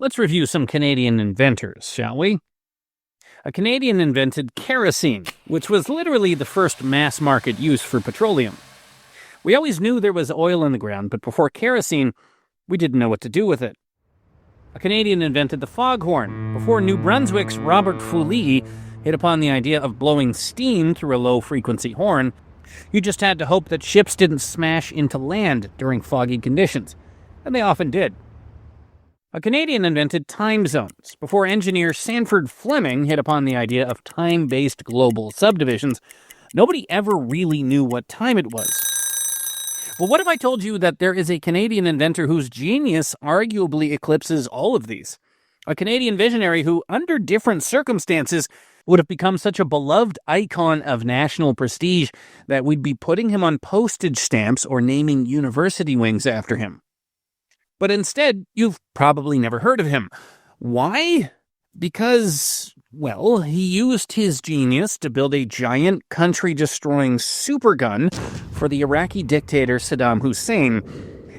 Let's review some Canadian inventors, shall we? A Canadian invented kerosene, which was literally the first mass-market use for petroleum. We always knew there was oil in the ground, but before kerosene, we didn't know what to do with it. A Canadian invented the foghorn, before New Brunswick's Robert Fouilly hit upon the idea of blowing steam through a low-frequency horn. You just had to hope that ships didn't smash into land during foggy conditions, and they often did. A Canadian invented time zones, before engineer Sanford Fleming hit upon the idea of time-based global subdivisions. Nobody ever really knew what time it was. Well, what if I told you that there is a Canadian inventor whose genius arguably eclipses all of these? A Canadian visionary who, under different circumstances, would have become such a beloved icon of national prestige that we'd be putting him on postage stamps or naming university wings after him. But instead, you've probably never heard of him. Why? Because, well, he used his genius to build a giant country-destroying supergun for the Iraqi dictator Saddam Hussein.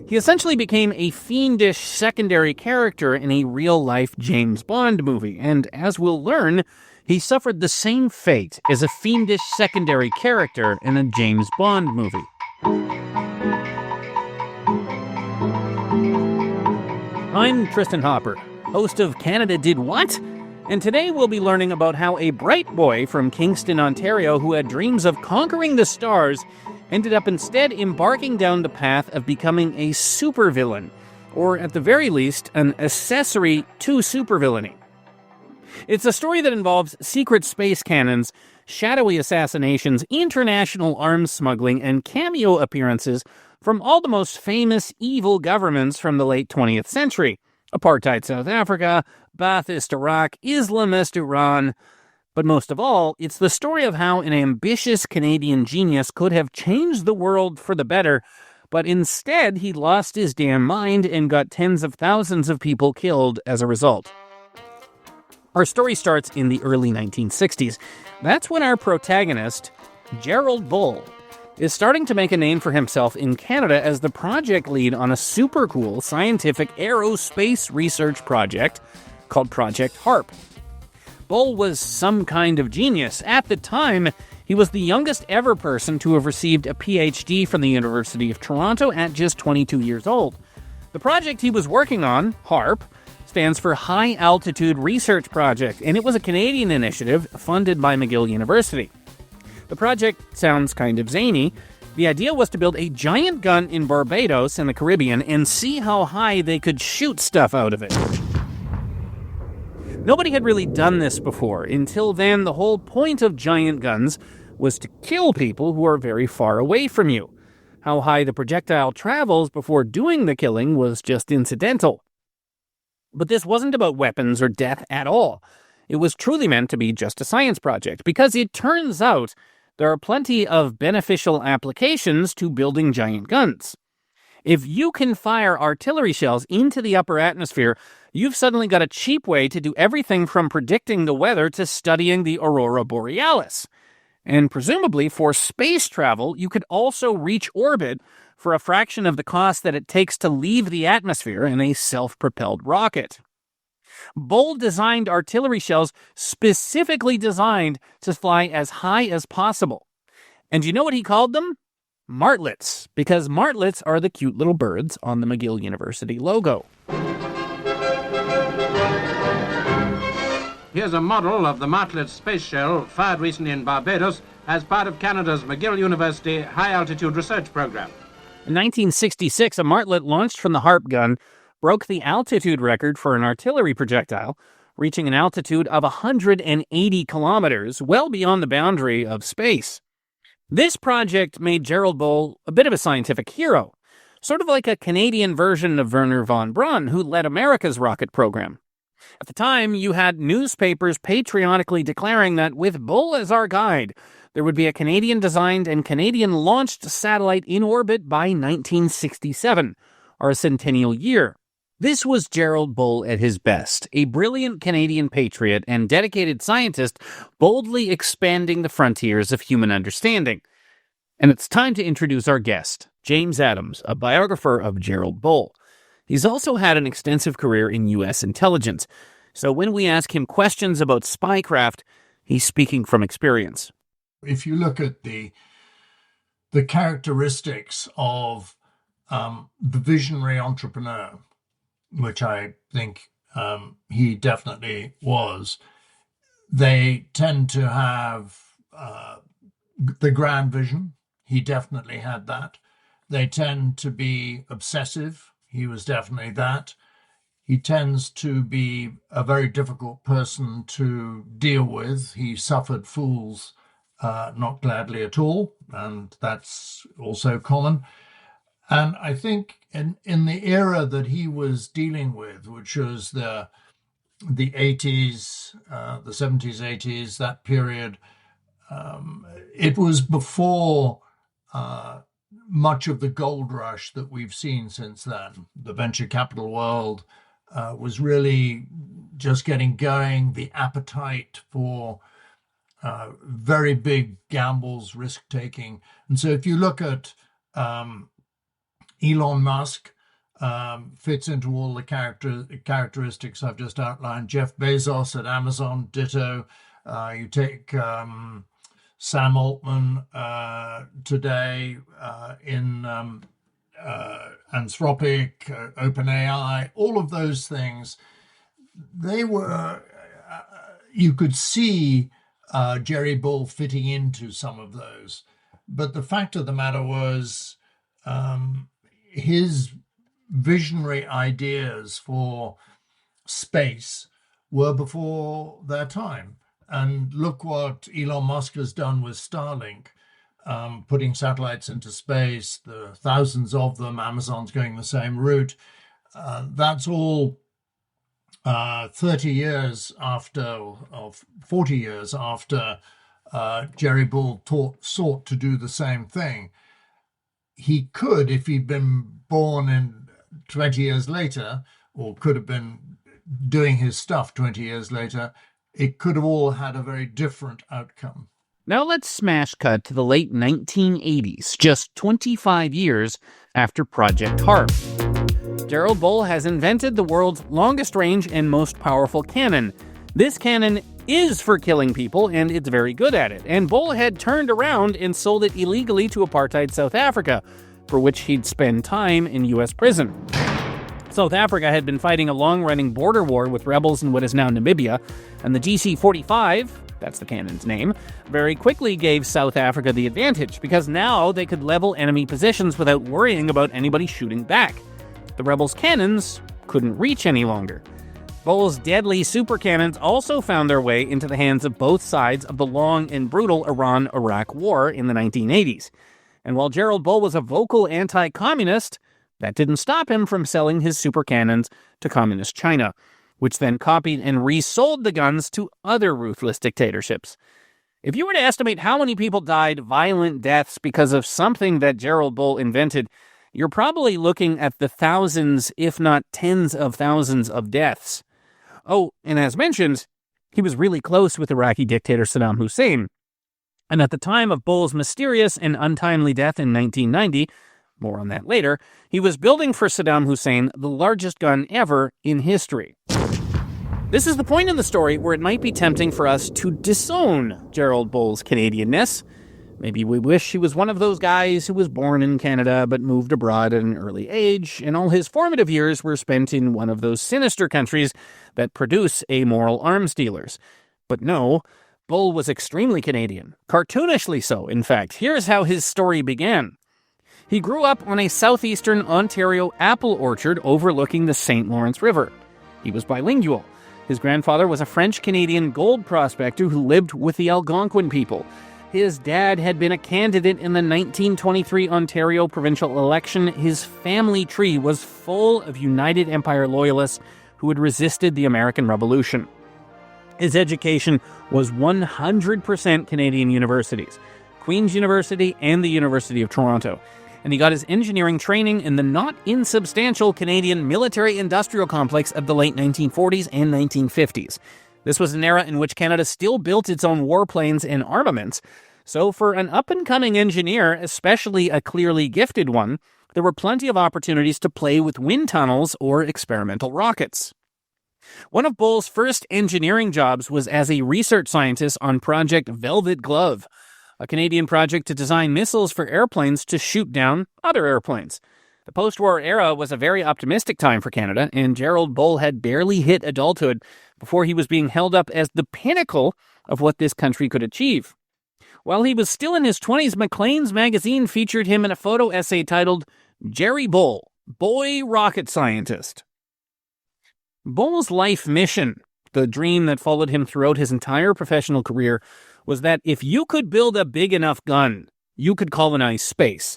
He essentially became a fiendish secondary character in a real-life James Bond movie, and as we'll learn, he suffered the same fate as a fiendish secondary character in a James Bond movie. I'm Tristan Hopper, host of Canada Did What? And today we'll be learning about how a bright boy from Kingston, Ontario, who had dreams of conquering the stars, ended up instead embarking down the path of becoming a supervillain, or at the very least, an accessory to supervillainy. It's a story that involves secret space cannons, shadowy assassinations, international arms smuggling, and cameo appearances from all the most famous evil governments from the late 20th century. Apartheid South Africa, Ba'athist Iraq, Islamist Iran. But most of all, it's the story of how an ambitious Canadian genius could have changed the world for the better, but instead he lost his damn mind and got tens of thousands of people killed as a result. Our story starts in the early 1960s. That's when our protagonist, Gerald Bull, is starting to make a name for himself in Canada as the project lead on a super cool scientific aerospace research project called Project HARP. Bull was some kind of genius. At the time, he was the youngest ever person to have received a PhD from the University of Toronto at just 22 years old. The project he was working on, HARP, stands for High Altitude Research Project, and it was a Canadian initiative funded by McGill University. The project sounds kind of zany. The idea was to build a giant gun in Barbados in the Caribbean and see how high they could shoot stuff out of it. Nobody had really done this before. Until then, the whole point of giant guns was to kill people who are very far away from you. How high the projectile travels before doing the killing was just incidental. But this wasn't about weapons or death at all. It was truly meant to be just a science project, because it turns out there are plenty of beneficial applications to building giant guns. If you can fire artillery shells into the upper atmosphere, you've suddenly got a cheap way to do everything from predicting the weather to studying the aurora borealis. And presumably for space travel, you could also reach orbit for a fraction of the cost that it takes to leave the atmosphere in a self-propelled rocket. Bull designed artillery shells specifically designed to fly as high as possible. And you know what he called them? Martlets, because martlets are the cute little birds on the McGill University logo. Here's a model of the Martlet space shell fired recently in Barbados as part of Canada's McGill University high-altitude research program. In 1966, a martlet launched from the HARP gun broke the altitude record for an artillery projectile, reaching an altitude of 180 kilometers, well beyond the boundary of space. This project made Gerald Bull a bit of a scientific hero, sort of like a Canadian version of Wernher von Braun, who led America's rocket program. At the time, you had newspapers patriotically declaring that with Bull as our guide, there would be a Canadian-designed and Canadian-launched satellite in orbit by 1967, our centennial year. This was Gerald Bull at his best, a brilliant Canadian patriot and dedicated scientist boldly expanding the frontiers of human understanding. And it's time to introduce our guest, James Adams, a biographer of Gerald Bull. He's also had an extensive career in U.S. intelligence, so when we ask him questions about spycraft, he's speaking from experience. If you look at the characteristics of the visionary entrepreneur, which I think he definitely was, they tend to have the grand vision. He definitely had that. They tend to be obsessive. He was definitely that. He tends to be a very difficult person to deal with. He suffered fools not gladly at all, and that's also common. And I think in the era that he was dealing with, which was the 80s, the 70s, 80s, that period, it was before much of the gold rush that we've seen since then. The venture capital world was really just getting going. The appetite for very big gambles, risk-taking. And so if you look at Elon Musk, fits into all the characteristics I've just outlined. Jeff Bezos at Amazon, ditto. You take Sam Altman today in Anthropic, OpenAI, all of those things, they were, you could see Gerry Bull fitting into some of those. But the fact of the matter was his visionary ideas for space were before their time. And look what Elon Musk has done with Starlink, putting satellites into space, the thousands of them, Amazon's going the same route. That's all 30 years after, or 40 years after Gerry Bull sought to do the same thing. He could, if he'd been born in 20 years later, or could have been doing his stuff 20 years later, it could have all had a very different outcome. Now let's smash cut to the late 1980s, just 25 years after Project HARP. Gerald Bull has invented the world's longest range and most powerful cannon. This cannon is for killing people, and it's very good at it. And Bull had turned around and sold it illegally to apartheid South Africa, for which he'd spend time in U.S. prison. South Africa had been fighting a long-running border war with rebels in what is now Namibia, and the GC-45, that's the cannon's name, very quickly gave South Africa the advantage, because now they could level enemy positions without worrying about anybody shooting back. The rebels' cannons couldn't reach any longer. Bull's deadly super cannons also found their way into the hands of both sides of the long and brutal Iran-Iraq War in the 1980s. And while Gerald Bull was a vocal anti-communist, that didn't stop him from selling his super cannons to communist China, which then copied and resold the guns to other ruthless dictatorships. If you were to estimate how many people died violent deaths because of something that Gerald Bull invented, you're probably looking at the thousands, if not tens of thousands of deaths. Oh, and as mentioned, he was really close with Iraqi dictator Saddam Hussein. And at the time of Bull's mysterious and untimely death in 1990, more on that later, he was building for Saddam Hussein the largest gun ever in history. This is the point in the story where it might be tempting for us to disown Gerald Bull's Canadianness. Maybe we wish he was one of those guys who was born in Canada but moved abroad at an early age, and all his formative years were spent in one of those sinister countries that produce amoral arms dealers. But no, Bull was extremely Canadian, cartoonishly so, in fact. Here's how his story began. He grew up on a southeastern Ontario apple orchard overlooking the St. Lawrence River. He was bilingual. His grandfather was a French-Canadian gold prospector who lived with the Algonquin people. His dad had been a candidate in the 1923 Ontario provincial election. His family tree was full of United Empire loyalists who had resisted the American Revolution. His education was 100% Canadian universities, Queen's University and the University of Toronto. And he got his engineering training in the not insubstantial Canadian military-industrial complex of the late 1940s and 1950s. This was an era in which Canada still built its own warplanes and armaments, So for an up-and-coming engineer, especially a clearly gifted one, there were plenty of opportunities to play with wind tunnels or experimental rockets. One of Bull's first engineering jobs was as a research scientist on Project Velvet Glove, a Canadian project to design missiles for airplanes to shoot down other airplanes. The post-war era was a very optimistic time for Canada, and Gerald Bull had barely hit adulthood before he was being held up as the pinnacle of what this country could achieve. While he was still in his 20s, Maclean's magazine featured him in a photo essay titled Jerry Bull, Boy Rocket Scientist. Bull's life mission, the dream that followed him throughout his entire professional career, was that if you could build a big enough gun, you could colonize space.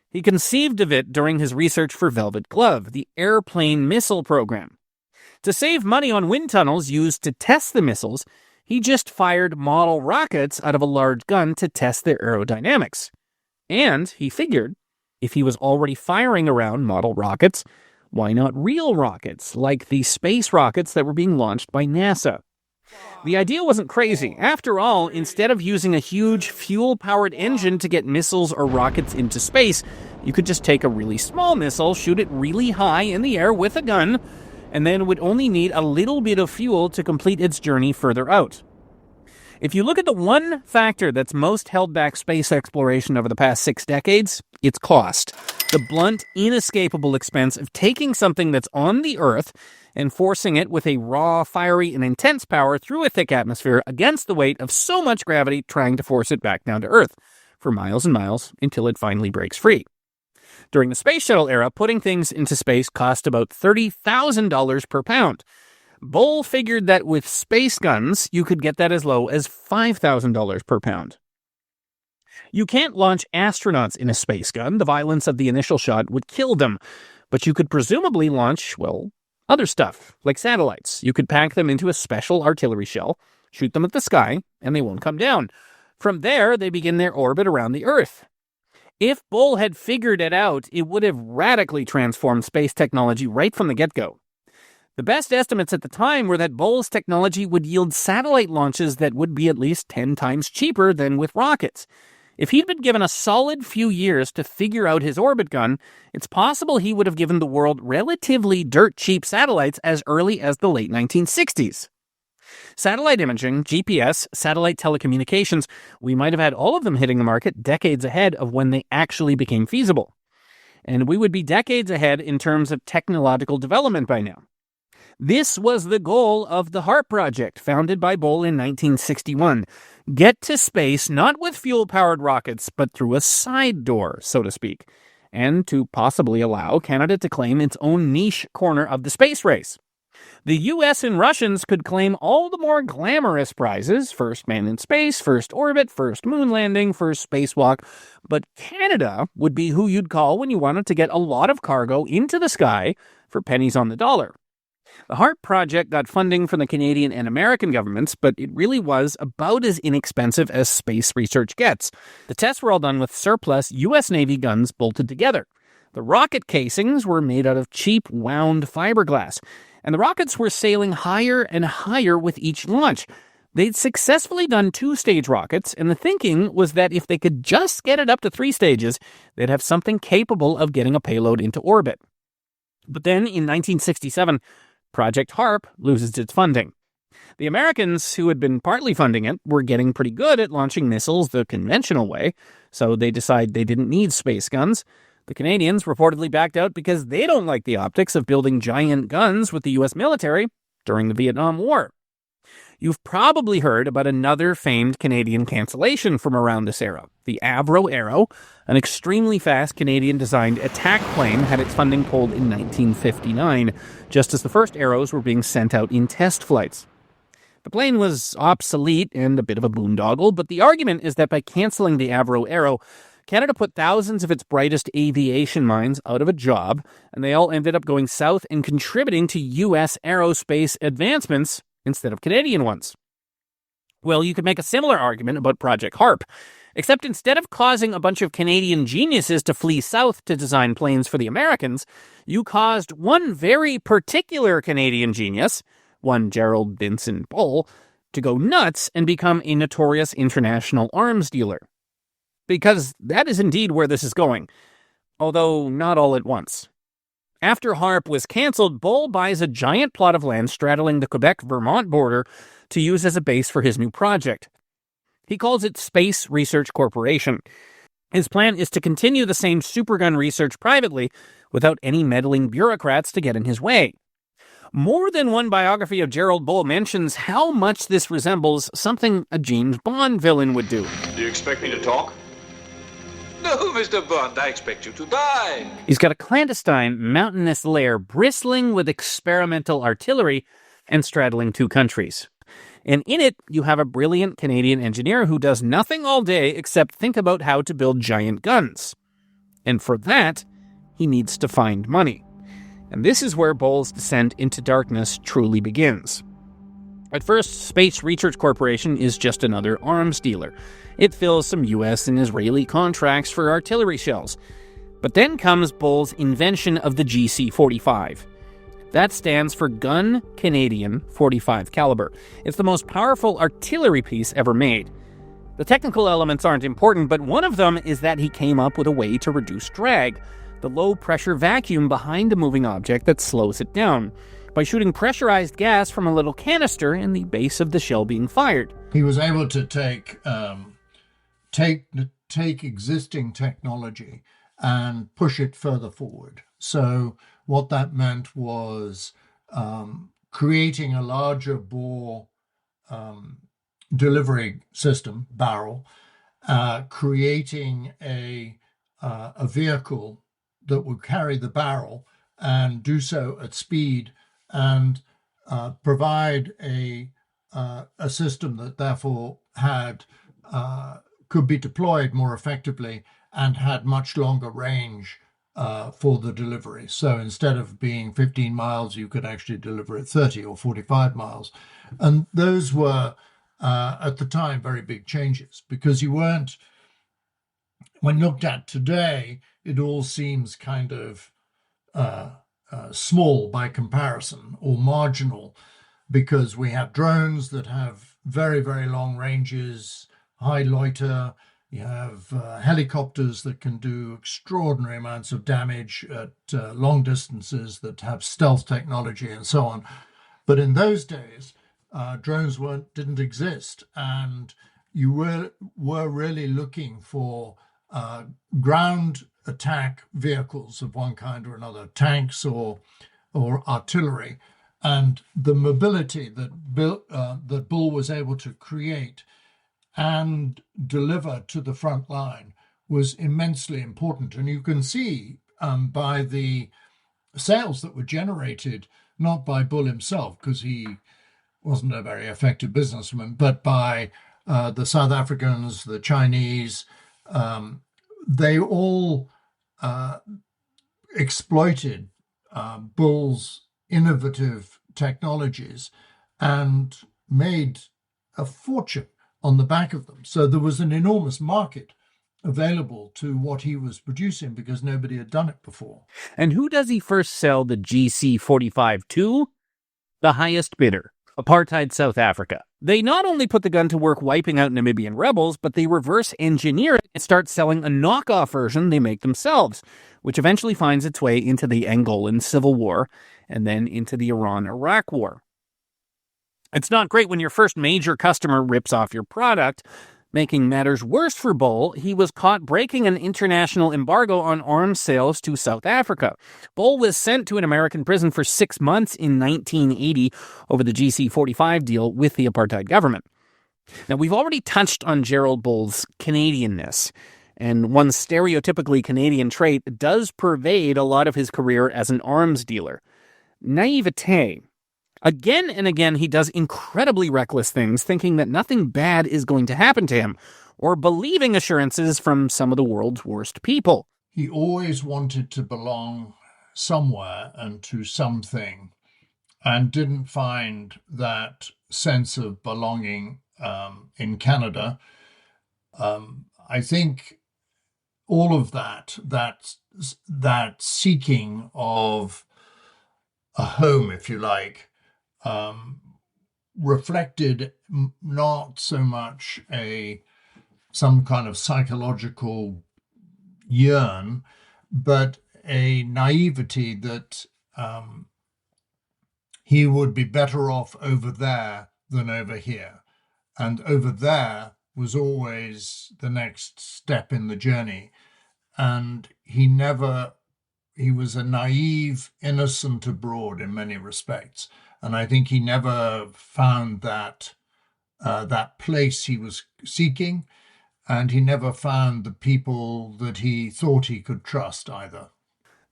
He conceived of it during his research for Velvet Glove, the airplane missile program. To save money on wind tunnels used to test the missiles, he just fired model rockets out of a large gun to test their aerodynamics. And he figured, if he was already firing around model rockets, why not real rockets, like the space rockets that were being launched by NASA? The idea wasn't crazy. After all, instead of using a huge fuel-powered engine to get missiles or rockets into space, you could just take a really small missile, shoot it really high in the air with a gun, and then would only need a little bit of fuel to complete its journey further out. If you look at the one factor that's most held back space exploration over the past 6 decades, it's cost. The blunt, inescapable expense of taking something that's on the Earth and forcing it with a raw, fiery, and intense power through a thick atmosphere against the weight of so much gravity trying to force it back down to Earth for miles and miles until it finally breaks free. During the space shuttle era, putting things into space cost about $30,000 per pound. Bull figured that with space guns, you could get that as low as $5,000 per pound. You can't launch astronauts in a space gun. The violence of the initial shot would kill them. But you could presumably launch, well, other stuff, like satellites. You could pack them into a special artillery shell, shoot them at the sky, and they won't come down. From there, they begin their orbit around the Earth. If Bull had figured it out, it would have radically transformed space technology right from the get-go. The best estimates at the time were that Bull's technology would yield satellite launches that would be at least 10 times cheaper than with rockets. If he'd been given a solid few years to figure out his orbit gun, it's possible he would have given the world relatively dirt-cheap satellites as early as the late 1960s. Satellite imaging, GPS, satellite telecommunications, we might have had all of them hitting the market decades ahead of when they actually became feasible. And we would be decades ahead in terms of technological development by now. This was the goal of the HARP project, founded by Bull in 1961. Get to space not with fuel-powered rockets, but through a side door, so to speak, and to possibly allow Canada to claim its own niche corner of the space race. The US and Russians could claim all the more glamorous prizes, first man in space, first orbit, first moon landing, first spacewalk, but Canada would be who you'd call when you wanted to get a lot of cargo into the sky for pennies on the dollar. The HARP project got funding from the Canadian and American governments, but it really was about as inexpensive as space research gets. The tests were all done with surplus U.S. Navy guns bolted together. The rocket casings were made out of cheap wound fiberglass, and the rockets were sailing higher and higher with each launch. They'd successfully done 2-stage rockets, and the thinking was that if they could just get it up to 3 stages, they'd have something capable of getting a payload into orbit. But then, in 1967, Project HARP loses its funding. The Americans, who had been partly funding it, were getting pretty good at launching missiles the conventional way, so they decided they didn't need space guns. The Canadians reportedly backed out because they don't like the optics of building giant guns with the U.S. military during the Vietnam War. You've probably heard about another famed Canadian cancellation from around this era. The Avro Arrow, an extremely fast Canadian-designed attack plane, had its funding pulled in 1959, just as the first Arrows were being sent out in test flights. The plane was obsolete and a bit of a boondoggle, but the argument is that by cancelling the Avro Arrow, Canada put thousands of its brightest aviation minds out of a job, and they all ended up going south and contributing to U.S. aerospace advancements instead of Canadian ones. Well, you could make a similar argument about Project HARP, except instead of causing a bunch of Canadian geniuses to flee south to design planes for the Americans, you caused one very particular Canadian genius, one Gerald Bull, to go nuts and become a notorious international arms dealer. because that is indeed where this is going, although not all at once. After HARP was cancelled, Bull buys a giant plot of land straddling the Quebec-Vermont border to use as a base for his new project. He calls it Space Research Corporation. His plan is to continue the same supergun research privately without any meddling bureaucrats to get in his way. More than one biography of Gerald Bull mentions how much this resembles something a James Bond villain would do. Do you expect me to talk? No, Mr. Bond, I expect you to die. He's got a clandestine, mountainous lair bristling with experimental artillery and straddling two countries. And in it, you have a brilliant Canadian engineer who does nothing all day except think about how to build giant guns. And for that, he needs to find money. And this is where Bull's descent into darkness truly begins. At first, Space Research Corporation is just another arms dealer. It fills some US and Israeli contracts for artillery shells. But then comes Bull's invention of the GC-45. That stands for Gun Canadian 45 caliber. It's the most powerful artillery piece ever made. The technical elements aren't important, but one of them is that he came up with a way to reduce drag, the low-pressure vacuum behind a moving object that slows it down, by shooting pressurized gas from a little canister in the base of the shell being fired. He was able to take existing technology and push it further forward. So what that meant was creating a larger bore delivery system, barrel, creating a vehicle that would carry the barrel and do so at speed, and provide a system that therefore had could be deployed more effectively and had much longer range for the delivery. So instead of being 15 miles, you could actually deliver at 30 or 45 miles. And those were, at the time, very big changes, because you weren't, when looked at today, it all seems kind of small by comparison, or marginal, because we have drones that have very, very long ranges, high loiter. You have helicopters that can do extraordinary amounts of damage at long distances, that have stealth technology and so on. But in those days, drones didn't exist, and you were really looking for ground attack vehicles of one kind or another, tanks or artillery. And the mobility that Bull was able to create and deliver to the front line was immensely important. And you can see by the sales that were generated, not by Bull himself, because he wasn't a very effective businessman, but by the South Africans, the Chinese. They all exploited Bull's innovative technologies and made a fortune on the back of them. So there was an enormous market available to what he was producing because nobody had done it before. And who does he first sell the GC-45 to? The highest bidder, apartheid South Africa. They not only put the gun to work wiping out Namibian rebels, but they reverse engineer it and start selling a knockoff version they make themselves, which eventually finds its way into the Angolan Civil War and then into the Iran-Iraq War. It's not great when your first major customer rips off your product. Making matters worse for Bull, he was caught breaking an international embargo on arms sales to South Africa. Bull was sent to an American prison for 6 months in 1980 over the GC-45 deal with the apartheid government. Now, we've already touched on Gerald Bull's Canadianness, and one stereotypically Canadian trait does pervade a lot of his career as an arms dealer: naivete. Again and again, he does incredibly reckless things, thinking that nothing bad is going to happen to him, or believing assurances from some of the world's worst people. He always wanted to belong somewhere and to something, and didn't find that sense of belonging in Canada. I think all of that seeking of a home, if you like, reflected not so much a some kind of psychological yearn, but a naivety that he would be better off over there than over here. And over there was always the next step in the journey. And he was a naive, innocent abroad in many respects. And I think he never found that place he was seeking, and he never found the people that he thought he could trust either.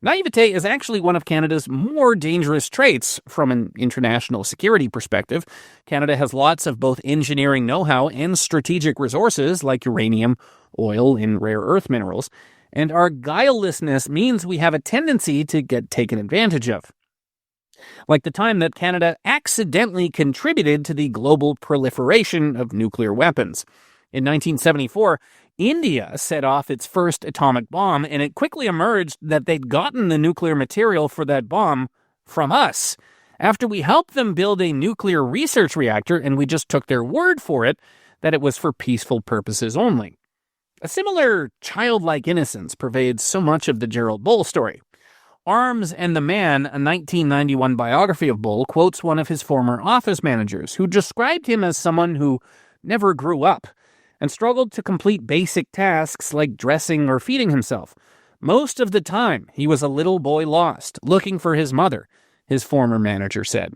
Naivete is actually one of Canada's more dangerous traits from an international security perspective. Canada has lots of both engineering know-how and strategic resources like uranium, oil, and rare earth minerals, and our guilelessness means we have a tendency to get taken advantage of. Like the time that Canada accidentally contributed to the global proliferation of nuclear weapons. In 1974, India set off its first atomic bomb, and it quickly emerged that they'd gotten the nuclear material for that bomb from us. After we helped them build a nuclear research reactor, and we just took their word for it that it was for peaceful purposes only. A similar childlike innocence pervades so much of the Gerald Bull story. Arms and the Man, a 1991 biography of Bull, quotes one of his former office managers, who described him as someone who never grew up and struggled to complete basic tasks like dressing or feeding himself. Most of the time, he was a little boy lost, looking for his mother, his former manager said.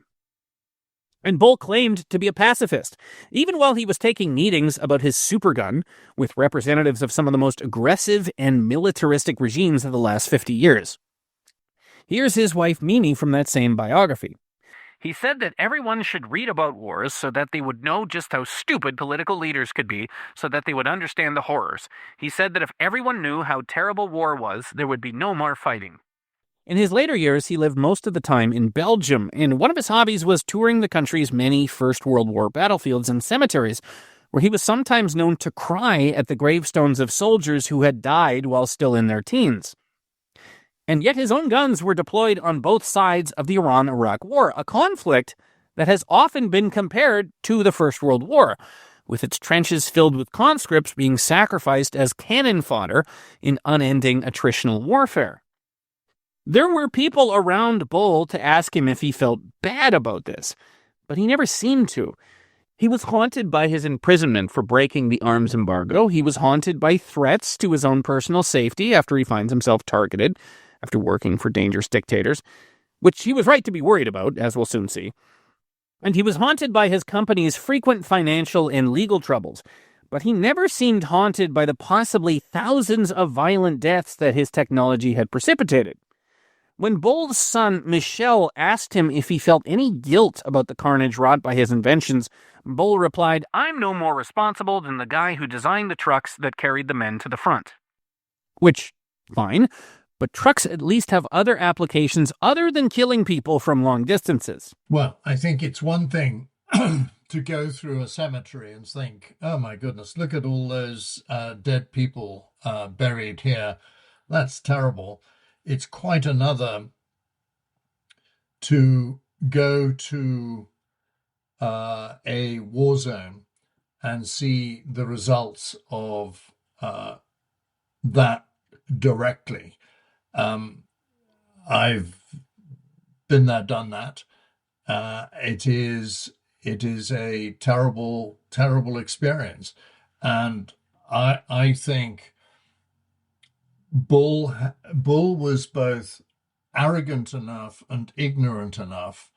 And Bull claimed to be a pacifist, even while he was taking meetings about his supergun with representatives of some of the most aggressive and militaristic regimes of the last 50 years. Here's his wife Mimi from that same biography. He said that everyone should read about wars so that they would know just how stupid political leaders could be, so that they would understand the horrors. He said that if everyone knew how terrible war was, there would be no more fighting. In his later years, he lived most of the time in Belgium, and one of his hobbies was touring the country's many First World War battlefields and cemeteries, where he was sometimes known to cry at the gravestones of soldiers who had died while still in their teens. And yet his own guns were deployed on both sides of the Iran-Iraq War, a conflict that has often been compared to the First World War, with its trenches filled with conscripts being sacrificed as cannon fodder in unending attritional warfare. There were people around Bull to ask him if he felt bad about this, but he never seemed to. He was haunted by his imprisonment for breaking the arms embargo. He was haunted by threats to his own personal safety after he finds himself targeted after working for dangerous dictators, which he was right to be worried about, as we'll soon see. And he was haunted by his company's frequent financial and legal troubles, but he never seemed haunted by the possibly thousands of violent deaths that his technology had precipitated. When Bull's son, Michel, asked him if he felt any guilt about the carnage wrought by his inventions, Bull replied, "I'm no more responsible than the guy who designed the trucks that carried the men to the front." Which, fine, but trucks at least have other applications other than killing people from long distances. Well, I think it's one thing to go through a cemetery and think, oh my goodness, look at all those dead people buried here. That's terrible. It's quite another to go to a war zone and see the results of that directly. I've been there, done that. It is a terrible, terrible experience, and I think Bull was both arrogant enough and ignorant enough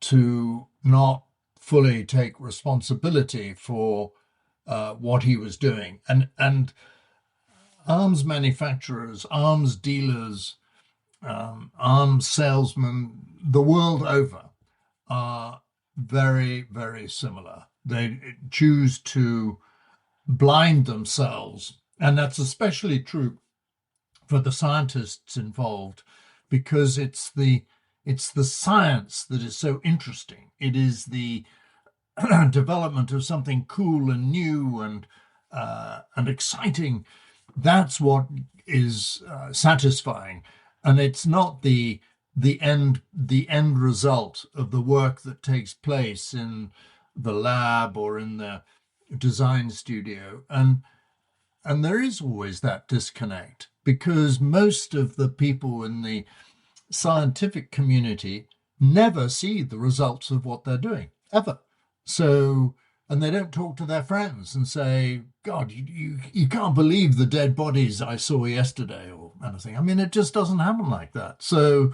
to not fully take responsibility for what he was doing, and arms manufacturers, arms dealers, arms salesmen, the world over, are very, very similar. They choose to blind themselves, and that's especially true for the scientists involved, because it's the science that is so interesting. It is the development of something cool and new and exciting. That's what is satisfying, and it's not the end result of the work that takes place in the lab or in the design studio. And And there is always that disconnect because most of the people in the scientific community never see the results of what they're doing, ever. So, and they don't talk to their friends and say, God, you can't believe the dead bodies I saw yesterday or anything. I mean, it just doesn't happen like that. So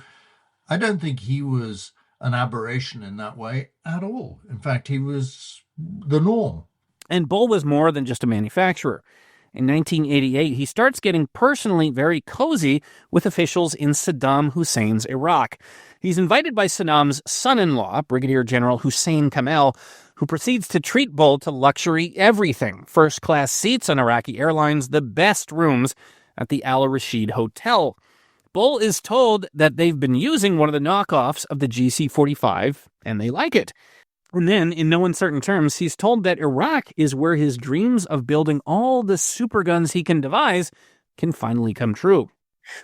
I don't think he was an aberration in that way at all. In fact, he was the norm. And Bull was more than just a manufacturer. In 1988, he starts getting personally very cozy with officials in Saddam Hussein's Iraq. He's invited by Saddam's son-in-law, Brigadier General Hussein Kamel, who proceeds to treat Bull to luxury everything: first-class seats on Iraqi Airlines, the best rooms at the Al Rashid Hotel. Bull is told that they've been using one of the knockoffs of the GC-45, and they like it. And then, in no uncertain terms, he's told that Iraq is where his dreams of building all the superguns he can devise can finally come true.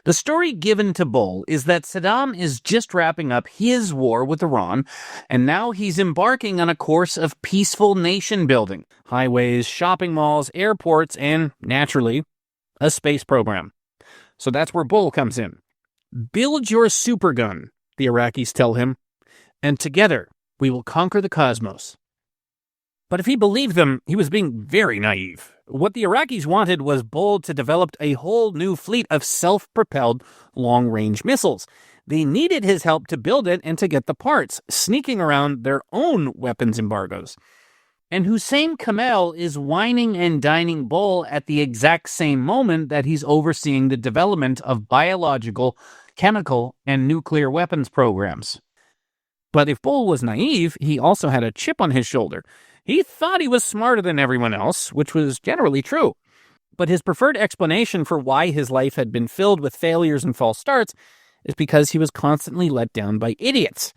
The story given to Bull is that Saddam is just wrapping up his war with Iran, and now he's embarking on a course of peaceful nation building: highways, shopping malls, airports, and, naturally, a space program. So that's where Bull comes in. Build your supergun, the Iraqis tell him, and together we will conquer the cosmos. But if he believed them, he was being very naive. What the Iraqis wanted was Bull to develop a whole new fleet of self-propelled long-range missiles. They needed his help to build it and to get the parts, sneaking around their own weapons embargoes. And Hussein Kamel is wining and dining Bull at the exact same moment that he's overseeing the development of biological, chemical, and nuclear weapons programs. But if Bull was naive, he also had a chip on his shoulder. He thought he was smarter than everyone else, which was generally true. But his preferred explanation for why his life had been filled with failures and false starts is because he was constantly let down by idiots.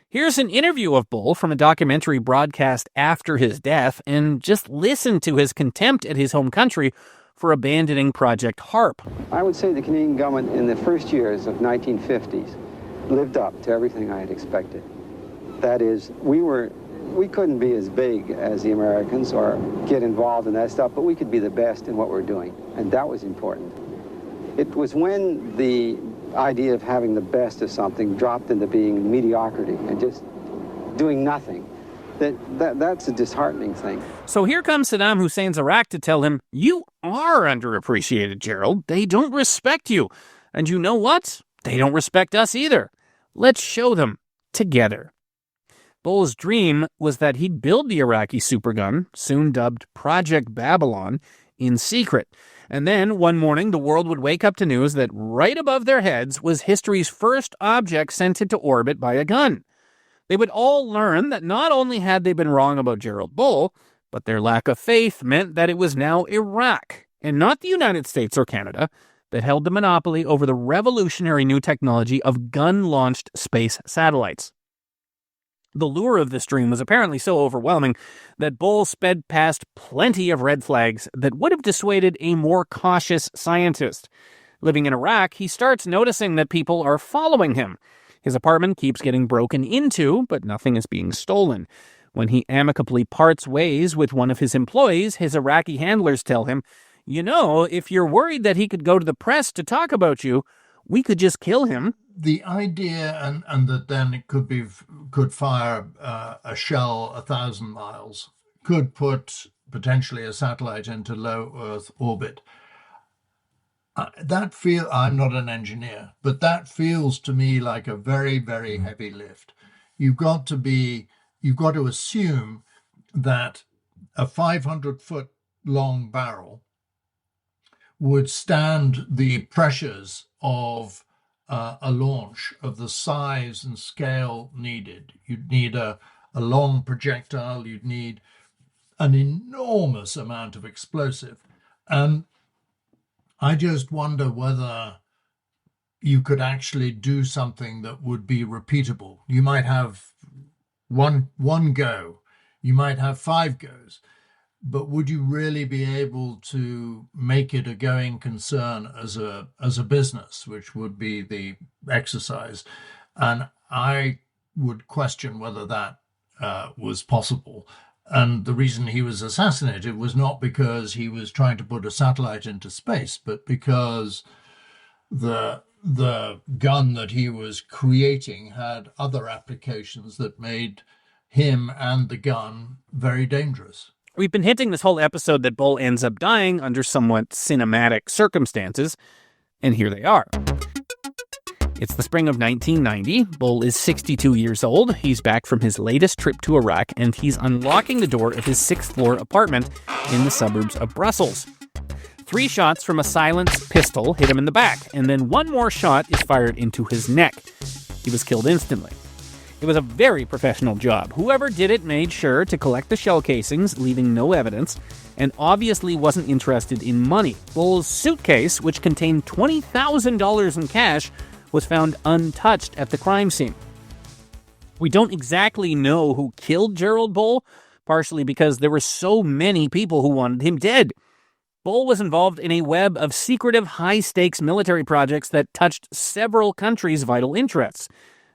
Here's an interview of Bull from a documentary broadcast after his death, and just listen to his contempt at his home country for abandoning Project HARP. I would say the Canadian government in the first years of 1950s lived up to everything I had expected. That is, we couldn't be as big as the Americans or get involved in that stuff, but we could be the best in what we're doing, and that was important. It was when the idea of having the best of something dropped into being mediocrity and just doing nothing that's a disheartening thing. So here comes Saddam Hussein's Iraq to tell him, you are underappreciated, Gerald. They don't respect you. And you know what? They don't respect us either. Let's show them together. Bull's dream was that he'd build the Iraqi supergun, soon dubbed Project Babylon, in secret. And then, one morning, the world would wake up to news that right above their heads was history's first object sent into orbit by a gun. They would all learn that not only had they been wrong about Gerald Bull, but their lack of faith meant that it was now Iraq, and not the United States or Canada, that held the monopoly over the revolutionary new technology of gun-launched space satellites. The lure of this dream was apparently so overwhelming that Bull sped past plenty of red flags that would have dissuaded a more cautious scientist. Living in Iraq, he starts noticing that people are following him. His apartment keeps getting broken into, but nothing is being stolen. When he amicably parts ways with one of his employees, his Iraqi handlers tell him, you know, if you're worried that he could go to the press to talk about you, we could just kill him. The idea, and that then it could fire a shell 1,000 miles, could put potentially a satellite into low Earth orbit. I'm not an engineer, but that feels to me like a very, very heavy lift. You've got to assume that a 500-foot long barrel would stand the pressures of a launch of the size and scale needed. You'd need a long projectile, you'd need an enormous amount of explosive. And I just wonder whether you could actually do something that would be repeatable. You might have one go, you might have 5 goes, but would you really be able to make it a going concern as a business, which would be the exercise? And I would question whether that was possible. And the reason he was assassinated was not because he was trying to put a satellite into space, but because the gun that he was creating had other applications that made him and the gun very dangerous. We've been hinting this whole episode that Bull ends up dying under somewhat cinematic circumstances, and here they are. It's the spring of 1990. Bull is 62 years old. He's back from his latest trip to Iraq, and he's unlocking the door of his sixth-floor apartment in the suburbs of Brussels. 3 shots from a silenced pistol hit him in the back, and then 1 more shot is fired into his neck. He was killed instantly. It was a very professional job. Whoever did it made sure to collect the shell casings, leaving no evidence, and obviously wasn't interested in money. Bull's suitcase, which contained $20,000 in cash, was found untouched at the crime scene. We don't exactly know who killed Gerald Bull, partially because there were so many people who wanted him dead. Bull was involved in a web of secretive, high-stakes military projects that touched several countries' vital interests.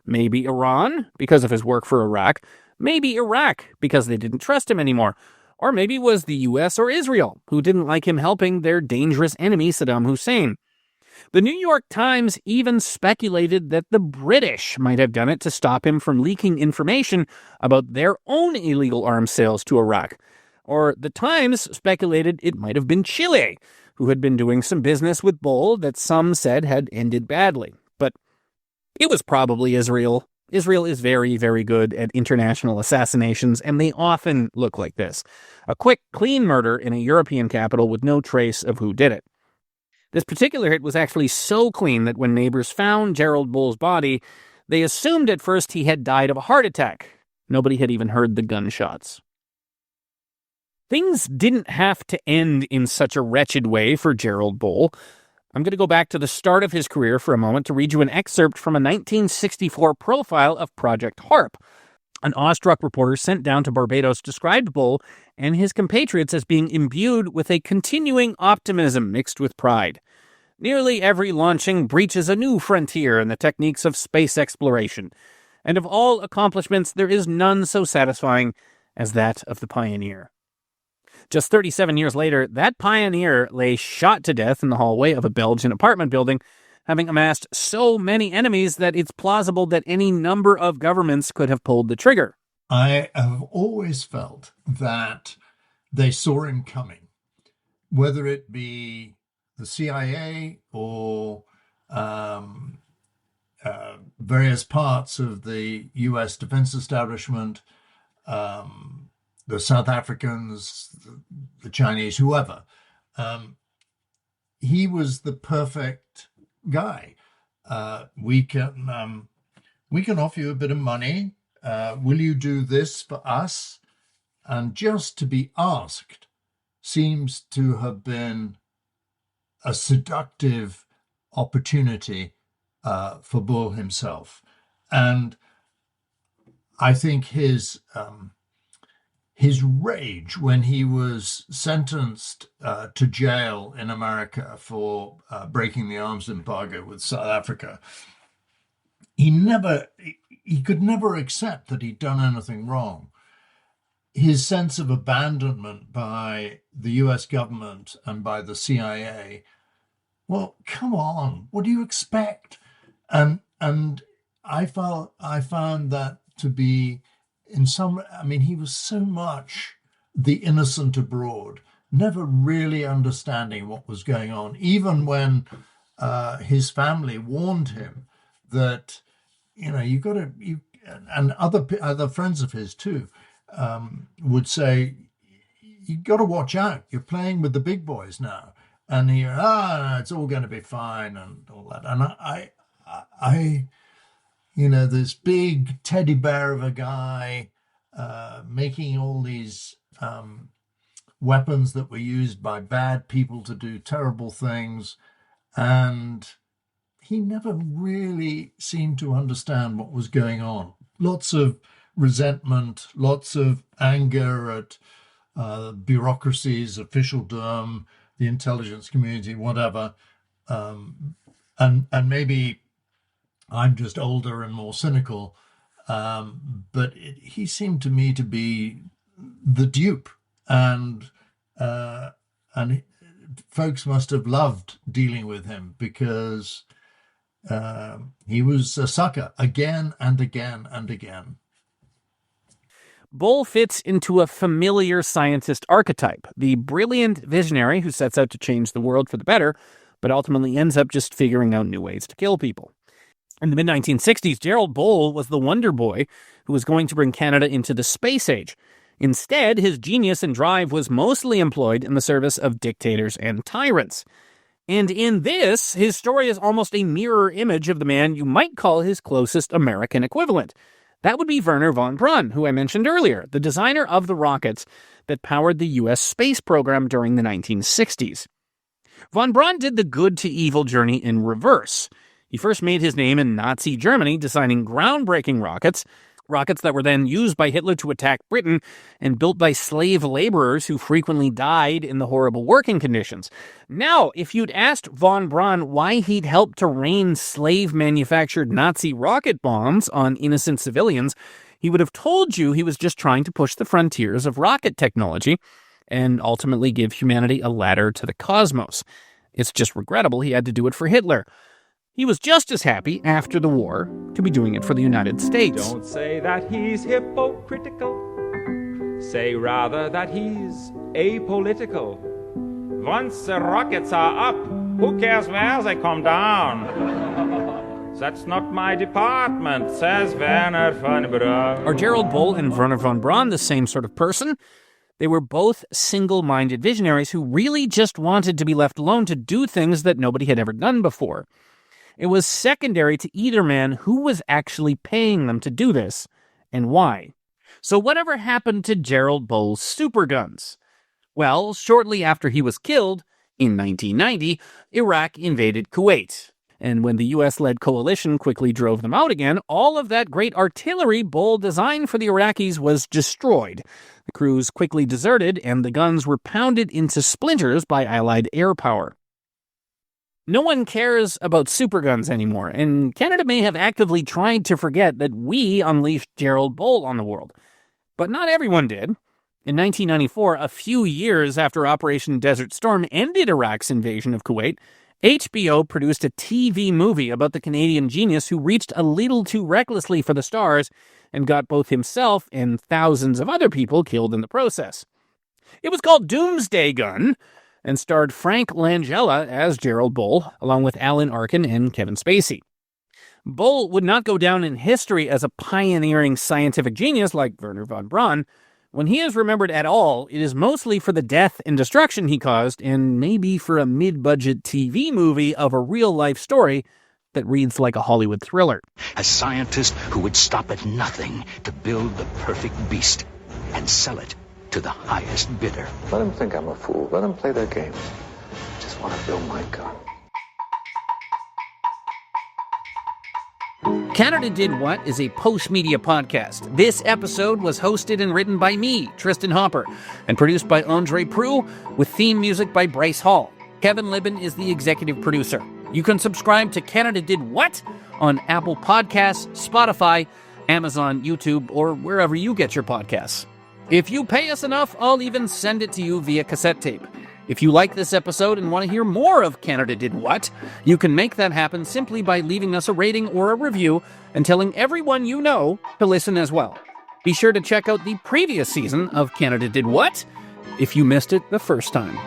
Maybe Iran, because of his work for Iraq. Maybe Iraq, because they didn't trust him anymore. Or maybe it was the US or Israel, who didn't like him helping their dangerous enemy, Saddam Hussein. The New York Times even speculated that the British might have done it to stop him from leaking information about their own illegal arms sales to Iraq. Or the Times speculated it might have been Chile, who had been doing some business with Bull that some said had ended badly. But it was probably Israel. Israel is very, very good at international assassinations, and they often look like this. A quick, clean murder in a European capital with no trace of who did it. This particular hit was actually so clean that when neighbors found Gerald Bull's body, they assumed at first he had died of a heart attack. Nobody had even heard the gunshots. Things didn't have to end in such a wretched way for Gerald Bull. I'm going to go back to the start of his career for a moment to read you an excerpt from a 1964 profile of Project HARP. An awestruck reporter sent down to Barbados described Bull and his compatriots as being imbued with a continuing optimism mixed with pride. Nearly every launching breaches a new frontier in the techniques of space exploration, and of all accomplishments there is none so satisfying as that of the pioneer. Just 37 years later, that pioneer lay shot to death in the hallway of a Belgian apartment building, having amassed so many enemies that it's plausible that any number of governments could have pulled the trigger. I have always felt that they saw him coming, whether it be the CIA or various parts of the US defense establishment, the South Africans, the Chinese, whoever. He was the perfect guy. We can offer you a bit of money. Will you do this for us? And just to be asked seems to have been a seductive opportunity for Bull himself. And I think his rage when he was sentenced to jail in America for breaking the arms embargo with South Africa, he could never accept that he'd done anything wrong. His sense of abandonment by the US government and by the CIA, well, come on, what do you expect? And I found that to be he was so much the innocent abroad, never really understanding what was going on, even when his family warned him that, and other friends of his too, would say, you got to watch out. You're playing with the big boys now. And it's all going to be fine and all that. And I this big teddy bear of a guy making all these weapons that were used by bad people to do terrible things. And he never really seemed to understand what was going on. Lots of resentment, lots of anger at bureaucracies, officialdom, the intelligence community, whatever. And maybe I'm just older and more cynical, but he seemed to me to be the dupe, and folks must have loved dealing with him because he was a sucker again and again and again. Bull fits into a familiar scientist archetype, the brilliant visionary who sets out to change the world for the better, but ultimately ends up just figuring out new ways to kill people. In the mid-1960s, Gerald Bull was the wonder boy who was going to bring Canada into the space age. Instead, his genius and drive was mostly employed in the service of dictators and tyrants. And in this, his story is almost a mirror image of the man you might call his closest American equivalent. That would be Wernher von Braun, who I mentioned earlier, the designer of the rockets that powered the U.S. space program during the 1960s. Von Braun did the good-to-evil journey in reverse. He first made his name in Nazi Germany, designing groundbreaking rockets that were then used by Hitler to attack Britain and built by slave laborers who frequently died in the horrible working conditions. Now, if you'd asked von Braun why he'd helped to rain slave-manufactured Nazi rocket bombs on innocent civilians, he would have told you he was just trying to push the frontiers of rocket technology and ultimately give humanity a ladder to the cosmos. It's just regrettable he had to do it for Hitler. He was just as happy after the war to be doing it for the United States. Don't say that he's hypocritical. Say rather that he's apolitical. Once the rockets are up, who cares where they come down? That's not my department, says Wernher von Braun. Are Gerald Bull and Wernher von Braun the same sort of person? They were both single-minded visionaries who really just wanted to be left alone to do things that nobody had ever done before. It was secondary to either man who was actually paying them to do this, and why. So whatever happened to Gerald Bull's superguns? Well, shortly after he was killed, in 1990, Iraq invaded Kuwait. And when the US-led coalition quickly drove them out again, all of that great artillery Bull designed for the Iraqis was destroyed. The crews quickly deserted, and the guns were pounded into splinters by Allied air power. No one cares about superguns anymore, and Canada may have actively tried to forget that we unleashed Gerald Bull on the world. But not everyone did. In 1994, a few years after Operation Desert Storm ended Iraq's invasion of Kuwait, HBO produced a TV movie about the Canadian genius who reached a little too recklessly for the stars and got both himself and thousands of other people killed in the process. It was called Doomsday Gun, and starred Frank Langella as Gerald Bull, along with Alan Arkin and Kevin Spacey. Bull would not go down in history as a pioneering scientific genius like Wernher von Braun. When he is remembered at all, it is mostly for the death and destruction he caused, and maybe for a mid-budget TV movie of a real-life story that reads like a Hollywood thriller. A scientist who would stop at nothing to build the perfect beast and sell it to the highest bidder. Let them think I'm a fool. Let them play their game. I just want to build my gun. Canada Did What is a post-media podcast. This episode was hosted and written by me, Tristan Hopper, and produced by Andre Proulx, with theme music by Bryce Hall. Kevin Libben is the executive producer. You can subscribe to Canada Did What on Apple Podcasts, Spotify, Amazon, YouTube, or wherever you get your podcasts. If you pay us enough, I'll even send it to you via cassette tape. If you like this episode and want to hear more of Canada Did What, you can make that happen simply by leaving us a rating or a review and telling everyone you know to listen as well. Be sure to check out the previous season of Canada Did What if you missed it the first time.